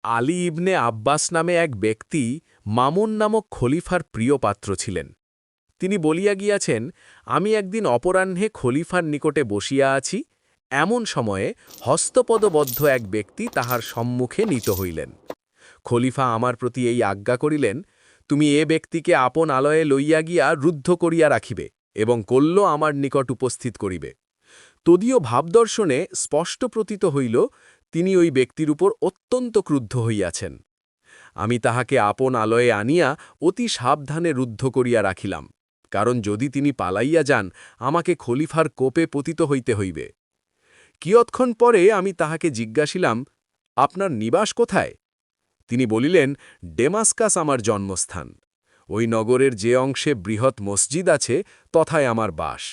আলী ইবনে আব্বাস নামে এক ব্যক্তি মামুন নামক খলিফার প্রিয় পাত্র ছিলেন। তিনি বলিয়া গিয়াছেন, আমি একদিন অপরাহ্নে খলিফার নিকটে বসিয়া আছি, এমন সময়ে হস্তপদবদ্ধ এক ব্যক্তি তাহার সম্মুখে নীত হইলেন। খলিফা আমার প্রতি এই আজ্ঞা করিলেন, তুমি এ ব্যক্তিকে আপন আলয়ে লইয়া গিয়া রুদ্ধ করিয়া রাখিবে এবং কল্য আমার নিকট উপস্থিত করিবে। তদীয় ভাবদর্শনে স্পষ্ট প্রতীত হইল, তিনি ওই ব্যক্তির উপর অত্যন্ত ক্রুদ্ধ হইয়াছেন। আমি তাহাকে আপন আলয়ে আনিয়া অতি সাবধানে রুদ্ধ করিয়া রাখিলাম, কারণ যদি তিনি পালাইয়া যান, আমাকে খলিফার কোপে পতিত হইতে হইবে। কিয়ৎক্ষণ পরে আমি তাহাকে জিজ্ঞাসিলাম, আপনার নিবাস কোথায়? তিনি বলিলেন, ডেমাস্কাস আমার জন্মস্থান। ওই নগরের যে অংশে বৃহৎ মসজিদ আছে, তথায় আমার বাস।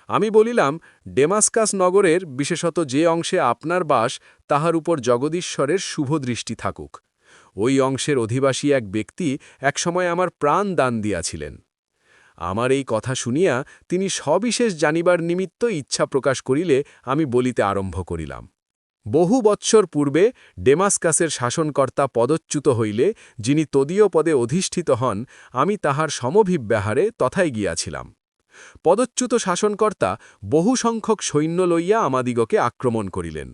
আমি বলিলাম, ডেমাস্কাস নগরের বিশেষত যে অংশে আপনার বাস, তাহার উপর জগদীশ্বরের শুভ দৃষ্টি থাকুক। ওই অংশের অধিবাসী এক ব্যক্তি একসময় আমার প্রাণ দান দিয়াছিলেন। আমার এই কথা শুনিয়া তিনি সবিশেষ জানিবার নিমিত্ত ইচ্ছা প্রকাশ করিলে আমি বলিতে আরম্ভ করিলাম। বহু বৎসর পূর্বে ডেমাস্কাসের শাসনকর্তা পদচ্যুত হইলে যিনি তদীয় পদে অধিষ্ঠিত হন, আমি তাহার সমভিব্যাহারে তথায় গিয়াছিলাম। পদচ্যুত শাসনকর্তা বহু সংখ্যক সৈন্য লইয়া আমাদিগকে আক্রমণ করিলেন।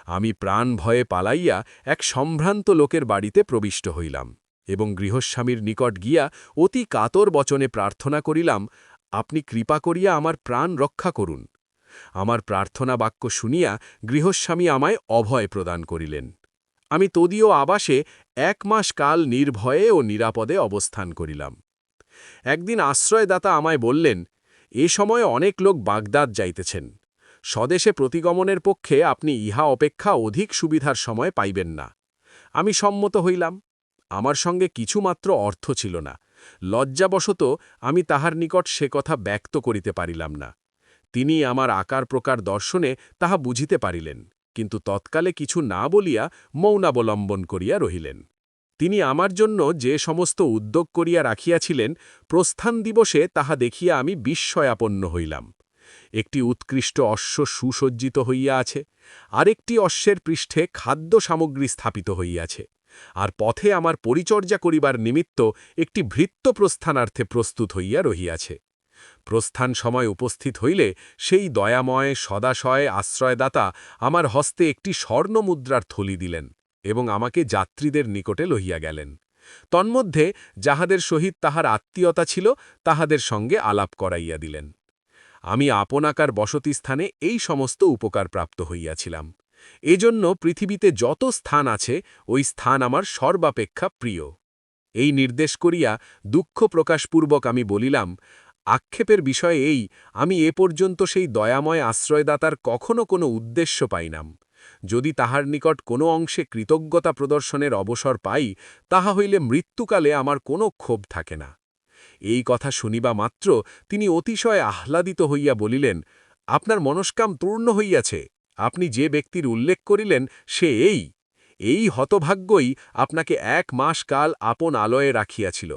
আমি প্রাণ ভয়ে পালাইয়া এক সম্ভ্রান্ত লোকের বাড়িতে প্রবিষ্ট হইলাম এবং গৃহস্বামীর নিকট গিয়া অতি কাতর বচনে প্রার্থনা করিলাম, আপনি কৃপা করিয়া আমার প্রাণ রক্ষা করুন। আমার প্রার্থনা বাক্য শুনিয়া গৃহস্বামী আমায় অভয় প্রদান করিলেন। আমি তদীয় আবাসে ১ মাস কাল নির্ভয়ে ও নিরাপদে অবস্থান করিলাম। একদিন আশ্রয়দাতা আমায় বললেন, এ সময়ে অনেক লোক বাগদাদ যাইতেছেন। স্বদেশে প্রতিগমনের পক্ষে আপনি ইহা অপেক্ষা অধিক সুবিধার সময় পাইবেন না। আমি সম্মত হইলাম। আমার সঙ্গে কিছুমাত্র অর্থ ছিল না। লজ্জাবশত আমি তাহার নিকট সে কথা ব্যক্ত করিতে পারিলাম না। তিনি আমার আকার প্রকার দর্শনে তাহা বুঝিতে পারিলেন, কিন্তু তৎকালে কিছু না বলিয়া মৌনাবলম্বন করিয়া রহিলেন। তিনি আমার জন্য যে সমস্ত উদ্যোগ করিয়া রাখিয়াছিলেন, প্রস্থান দিবসে তাহা দেখিয়া আমি বিস্ময়াপন্ন হইলাম। একটি উৎকৃষ্ট অশ্ব সুসজ্জিত হইয়া আছে, আরেকটি অশ্বের পৃষ্ঠে খাদ্য সামগ্রী স্থাপিত হইয়াছে, আর পথে আমার পরিচর্যা করিবার নিমিত্ত একটি ভৃত্য প্রস্থানার্থে প্রস্তুত হইয়া রহিয়াছে। প্রস্থান সময় উপস্থিত হইলে সেই দয়াময় সদাশয় আশ্রয়দাতা আমার হস্তে একটি স্বর্ণমুদ্রার থলি দিলেন এবং আমাকে যাত্রীদের নিকটে লইয়া গেলেন। তন্মধ্যে যাহাদের সহিত তাহার আত্মীয়তা ছিল, তাহাদের সঙ্গে আলাপ করাইয়া দিলেন। আমি আপনাকার বসতিস্থানে এই সমস্ত উপকার প্রাপ্ত হইয়াছিলাম। এজন্য পৃথিবীতে যত স্থান আছে, ওই স্থান আমার সর্বাপেক্ষা প্রিয়। এই নির্দেশ করিয়া দুঃখ প্রকাশপূর্বক আমি বলিলাম, আক্ষেপের বিষয় এই, আমি এ পর্যন্ত সেই দয়াময় আশ্রয়দাতার কখনো কোনো উদ্দেশ্য পাইনাম। যদি তাহার নিকট কোনো অংশে কৃতজ্ঞতা প্রদর্শনের অবসর পাই, তাহা হইলে মৃত্যুকালে আমার কোনো ক্ষোভ থাকে না। এই কথা শুনিবা মাত্র তিনি অতিশয় আহ্লাদিত হইয়া বলিলেন, আপনার মনস্কাম পূর্ণ হইয়াছে। আপনি যে ব্যক্তির উল্লেখ করিলেন, সে এই হতভাগ্যই আপনাকে ১ মাস কাল আপন আলয়ে রাখিয়াছিল।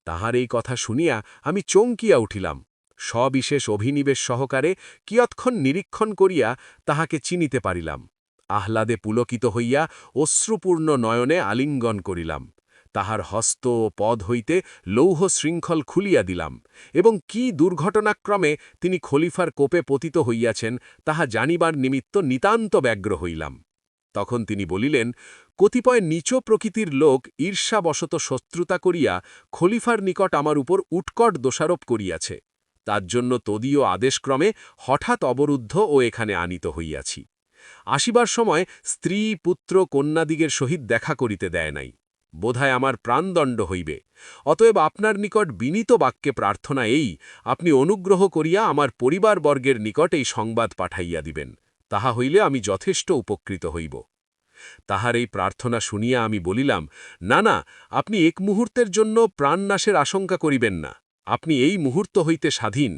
তাহার এই কথা শুনিয়া আমি চমকিয়া উঠিলাম। সবিশেষ অভিনিবেশ সহকারে কিয়ৎক্ষণ নিরীক্ষণ করিয়া তাহাকে চিনিতে পারিলাম। আহ্লাদে পুলকিত হইয়া অশ্রুপূর্ণ নয়নে আলিঙ্গন করিলাম। তাহার হস্ত ও পদ হইতে লৌহ শৃঙ্খল খুলিয়া দিলাম এবং কি দুর্ঘটনাক্রমে তিনি খলিফার কোপে পতিত হইয়াছেন, তাহা জানিবার নিমিত্ত নিতান্ত ব্যগ্র হইলাম। তখন তিনি বলিলেন, কতিপয় নীচ প্রকৃতির লোক ঈর্ষাবশত শত্রুতা করিয়া খলিফার নিকট আমার উপর উৎকট দোষারোপ করিয়াছে। তার জন্য তদীয় আদেশক্রমে হঠাৎ অবরুদ্ধ ও এখানে আনিত হইয়াছি। আসিবার সময় স্ত্রী পুত্র কন্যাদিগের সহিত দেখা করিতে দেয় নাই। বোধহয় আমার প্রাণদণ্ড হইবে। অতএব আপনার নিকট বিনীত বাক্যে প্রার্থনা এই, আপনি অনুগ্রহ করিয়া আমার পরিবারবর্গের নিকট এই সংবাদ পাঠাইয়া দিবেন। তাহা হইলে আমি যথেষ্ট উপকৃত হইব। তাহার এই প্রার্থনা শুনিয়া আমি বলিলাম, না না, আপনি এক মুহূর্তের জন্য প্রাণনাশের আশঙ্কা করিবেন না। আপনি এই মুহূর্ত হইতে স্বাধীন।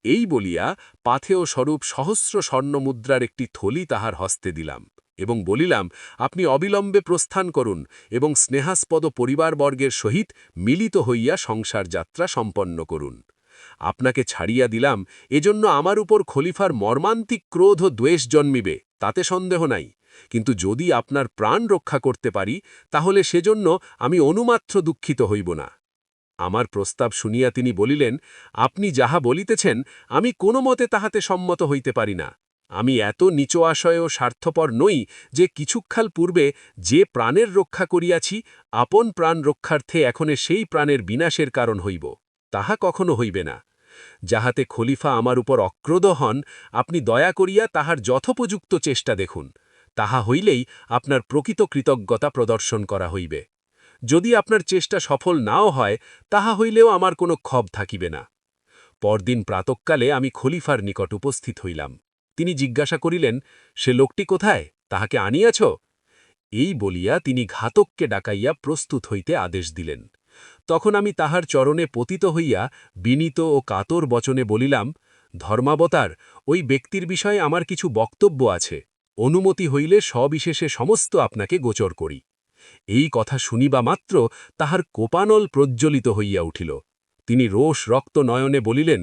এই বলিয়া পাথেয় স্বরূপ সহস্র স্বর্ণমুদ্রার একটি থলি তাহার হস্তে দিলাম এবং বলিলাম, আপনি অবিলম্বে প্রস্থান করুন এবং স্নেহাস্পদ পরিবারবর্গের সহিত মিলিত হইয়া সংসার যাত্রা সম্পন্ন করুন। আপনাকে ছাড়িয়া দিলাম, এজন্য আমার উপর খলিফার মর্মান্তিক ক্রোধ ও দ্বেষ জন্মিবে, তাতে সন্দেহ নাই। কিন্তু যদি আপনার প্রাণ রক্ষা করতে পারি তাহলে সেজন্য আমি অনুমাত্র দুঃখিত হইব না। আমার প্রস্তাব শুনিয়া তিনি বলিলেন, আপনি যাহা বলিতেছেন আমি কোনো মতে তাহাতে সম্মত হইতে পারি না। আমি এত নিচ আশয় ও স্বার্থপর নই যে কিছুক্ষাল পূর্বে যে প্রাণের রক্ষা করিয়াছি আপন প্রাণ রক্ষার্থে এখনে সেই প্রাণের বিনাশের কারণ হইব, তাহা কখনো হইবে না। যাহাতে খলিফা আমার উপর অক্রোধ হন, আপনি দয়া করিয়া তাহার যথোপযুক্ত চেষ্টা দেখুন, তাহা হইলেই আপনার প্রকৃত কৃতজ্ঞতা প্রদর্শন করা হইবে। যদি আপনার চেষ্টা সফল নাও হয় তাহা হইলেও আমার কোনো ক্ষোভ থাকিবে না। পরদিন প্রাতঃকালে আমি খলিফার নিকট উপস্থিত হইলাম। তিনি জিজ্ঞাসা করিলেন, সে লোকটি কোথায়, তাহাকে আনিয়াছ? এই বলিয়া তিনি ঘাতককে ডাকাইয়া প্রস্তুত হইতে আদেশ দিলেন। তখন আমি তাহার চরণে পতিত হইয়া বিনীত ও কাতর বচনে বলিলাম, ধর্মাবতার, ওই ব্যক্তির বিষয়ে আমার কিছু বক্তব্য আছে, অনুমতি হইলে সবিশেষে সমস্ত আপনাকে গোচর করি। এই কথা শুনিবা মাত্র তাহার কোপানল প্রজ্জ্বলিত হইয়া উঠিল। তিনি রোষ রক্ত নয়নে বলিলেন,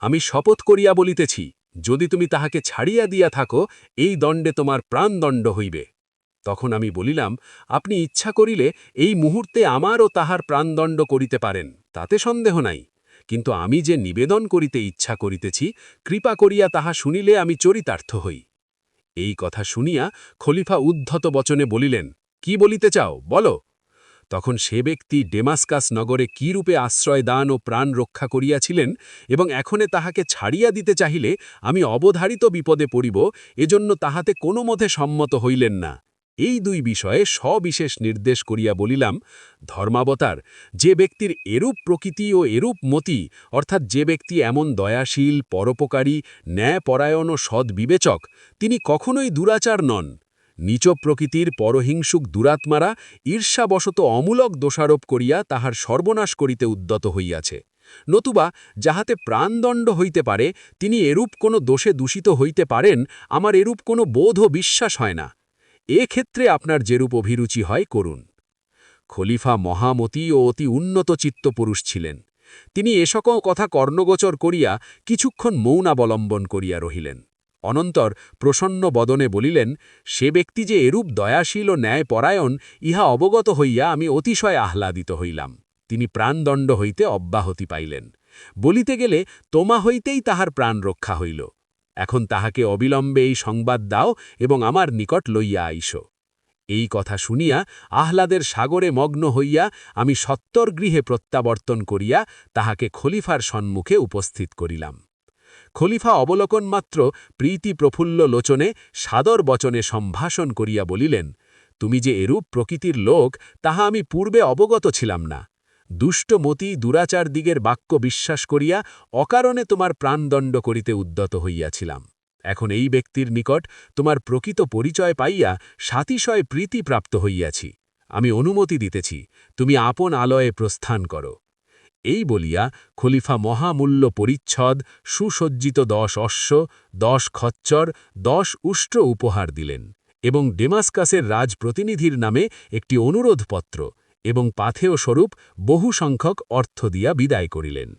আমি শপথ করিয়া বলিতেছি, যদি তুমি তাহাকে ছাড়িয়া দিয়া থাকো এই দণ্ডে তোমার প্রাণদণ্ড হইবে। তখন আমি বলিলাম, আপনি ইচ্ছা করিলে এই মুহূর্তে আমারও তাহার প্রাণদণ্ড করিতে পারেন, তাতে সন্দেহ নাই, কিন্তু আমি যে নিবেদন করিতে ইচ্ছা করিতেছি কৃপা করিয়া তাহা শুনিলে আমি চরিতার্থ হই। এই কথা শুনিয়া খলিফা উদ্ধত বচনে বলিলেন, কি বলিতে চাও, বলো। তখন সে ব্যক্তি ডেমাস্কাস নগরে কি রূপে আশ্রয় দান ও প্রাণ রক্ষা করিয়াছিলেন এবং এখনে তাহাকে ছাড়িয়া দিতে চাহিলে আমি অবধারিত বিপদে পড়িব, এজন্য তাহাতে কোনো মতে সম্মত হইলেন না, এই দুই বিষয়ে সবিশেষ নির্দেশ করিয়া বলিলাম, ধর্মাবতার, যে ব্যক্তির এরূপ প্রকৃতি ও এরূপ মতি, অর্থাৎ যে ব্যক্তি এমন দয়াশীল, পরোপকারী, ন্যায়পরায়ণ ও সদ্বিবেচক, তিনি কখনোই দুরাচার নন। নীচ প্রকৃতির পরহিংসুক দুরাত্মারা ঈর্ষাবশত অমূলক দোষারোপ করিয়া তাহার সর্বনাশ করিতে উদ্যত হইয়াছে। নতুবা যাহাতে প্রাণদণ্ড হইতে পারে তিনি এরূপ কোনো দোষে দূষিত হইতে পারেন, আমার এরূপ কোনো বোধ ও বিশ্বাস হয় না। ক্ষেত্রে আপনার যেরূপ অভিরুচি হয় করুন। খলিফা মহামতি ও অতি উন্নত চিত্ত পুরুষ ছিলেন। তিনি এসকল কথা কর্ণগোচর করিয়া কিছুক্ষণ মৌনাবলম্বন করিয়া রহিলেন। অনন্তর প্রসন্ন বদনে বলিলেন, সে ব্যক্তি যে এরূপ দয়াশীল ও ন্যায়পরায়ণ ইহা অবগত হইয়া আমি অতিশয় আহ্লাদিত হইলাম। তিনি প্রাণদণ্ড হইতে অব্যাহতি পাইলেন। বলিতে গেলে তোমা হইতেই তাহার প্রাণ রক্ষা হইল। এখন তাহাকে অবিলম্বে এই সংবাদ দাও এবং আমার নিকট লইয়া আইস। এই কথা শুনিয়া আহ্লাদের সাগরে মগ্ন হইয়া আমি সত্তর গৃহে প্রত্যাবর্তন করিয়া তাহাকে খলিফার সম্মুখে উপস্থিত করিলাম। খলিফা অবলোকন মাত্র প্রীতি প্রফুল্ল লোচনে সাদর বচনে সম্ভাষণ করিয়া বলিলেন, তুমি যে এরূপ প্রকৃতির লোক তাহা আমি পূর্বে অবগত ছিলাম না। দুষ্টমতি দুরাচার দিগের বাক্য বিশ্বাস করিয়া অকারণে তোমার প্রাণদণ্ড করিতে উদ্যত হইয়াছিলাম। এখন এই ব্যক্তির নিকট তোমার প্রকৃত পরিচয় পাইয়া সাতিশয় প্রীতি প্রাপ্ত হইয়াছি। আমি অনুমতি দিতেছি, তুমি আপন আলয়ে প্রস্থান করো। এই বলিয়া খলিফা মহামূল্য পরিচ্ছদ, সুসজ্জিত 10 অশ্ব, 10 খচ্চর, 10 উষ্ট্র উপহার দিলেন এবং ডেমাস্কাসের রাজপ্রতিনিধির নামে একটি অনুরোধপত্র এবং পাথেয় স্বরূপ বহু সংখ্যক অর্থ দিয়া বিদায় করিলেন।